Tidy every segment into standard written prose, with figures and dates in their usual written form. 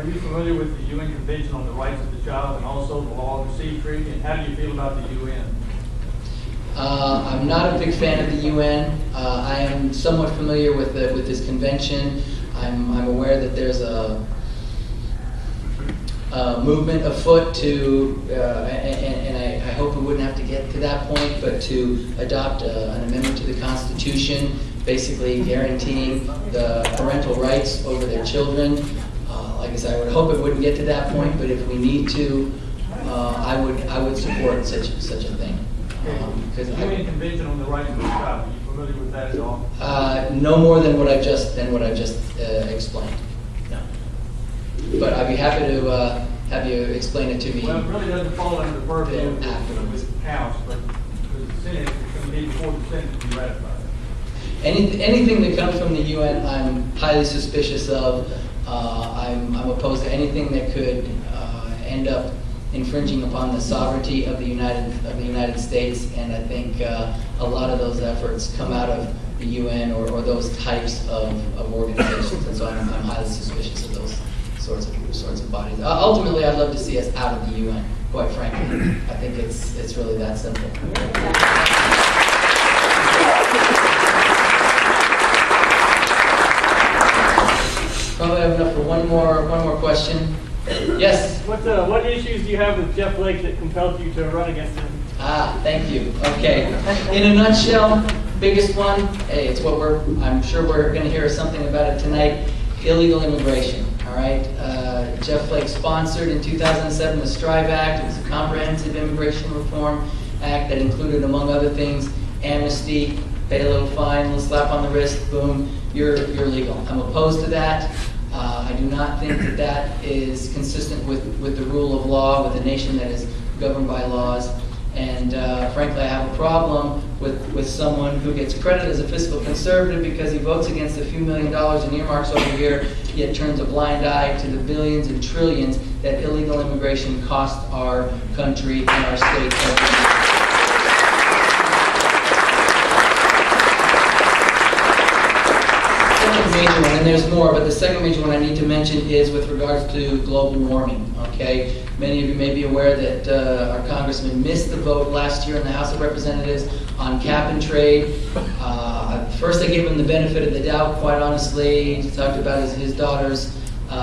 Are you familiar with the UN Convention on the Rights of the Child and also the Law of the Sea Treaty? And how do you feel about the UN? I'm not a big fan of the UN. I am somewhat familiar with this convention. I'm aware that there's a movement afoot to, and I hope we wouldn't have to get to that point, but to adopt an amendment to the Constitution, basically guaranteeing the parental rights over their children. Like I said, I would hope it wouldn't get to that point, but if we need to, I would support such a thing. The UN Convention on the Rights of the Child. Are you familiar with that at all? No more than what I've just explained. No. But I'd be happy to have you explain it to me. Well, it really doesn't fall under the purview of the House, but the Senate is going to be before the Senate to be ratified. Anything that comes from the UN, I'm highly suspicious of. I'm opposed to anything that could end up infringing upon the sovereignty of the United States, and I think a lot of those efforts come out of the UN or those types of organizations, and so I'm highly suspicious of those sorts of bodies. Ultimately, I'd love to see us out of the UN. Quite frankly, I think it's really that simple. Probably have enough for one more question. Yes. What issues do you have with Jeff Flake that compelled you to run against him? Thank you. Okay. In a nutshell, biggest one, hey, it's what I'm sure we're going to hear something about it tonight, illegal immigration. All right. Jeff Flake sponsored in 2007 the STRIVE Act. It was a comprehensive immigration reform act that included, among other things, amnesty, pay a little fine, a little slap on the wrist, boom, you're legal. I'm opposed to that. I do not think that is consistent with the rule of law, with a nation that is governed by laws. And frankly, I have a problem with someone who gets credit as a fiscal conservative because he votes against a few $1 million in earmarks over here, yet turns a blind eye to the billions and trillions that illegal immigration costs our country and our state every year. Major one, and there's more, but the second major one I need to mention is with regards to global warming. Okay, many of you may be aware that our congressman missed the vote last year in the House of Representatives on cap and trade. First, I gave him the benefit of the doubt. Quite honestly, he talked about his daughter's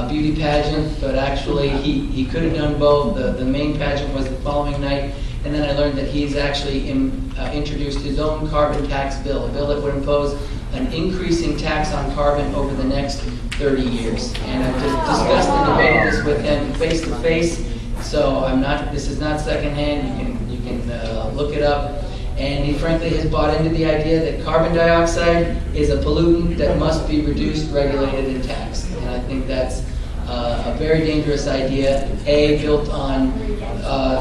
beauty pageant, but actually he could have done both. The main pageant was the following night, and then I learned that he's actually introduced his own carbon tax bill, a bill that would impose an increasing tax on carbon over the next 30 years. And I've just discussed and debated this with him face to face, so this is not secondhand. You can look it up. And he frankly has bought into the idea that carbon dioxide is a pollutant that must be reduced, regulated, and taxed. And I think that's a very dangerous idea, built on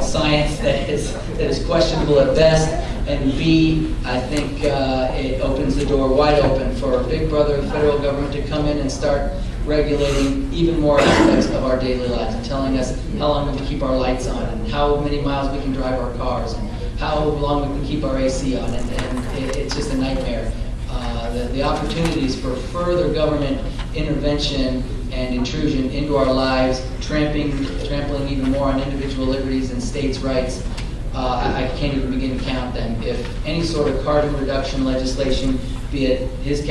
science that is questionable at best, and B, I think it opens the door wide open for Big Brother, the federal government, to come in and start regulating even more aspects of our daily lives and telling us how long we can keep our lights on and how many miles we can drive our cars and how long we can keep our AC on, and it's just a nightmare. The opportunities for further government intervention and intrusion into our lives, trampling even more on individual liberties and states' rights, I can't even begin to count them. If any sort of carbon reduction legislation, be it his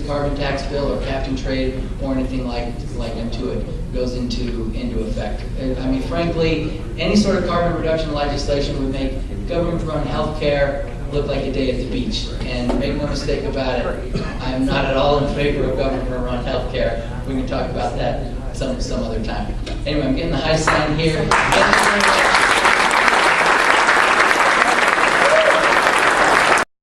carbon tax bill or cap and trade or anything like it, goes into effect. I mean, frankly, any sort of carbon reduction legislation would make government-run health care look like a day at the beach. And make no mistake about it, I am not at all in favor of government-run health care. We can talk about that some other time. Anyway, I'm getting the high sign here.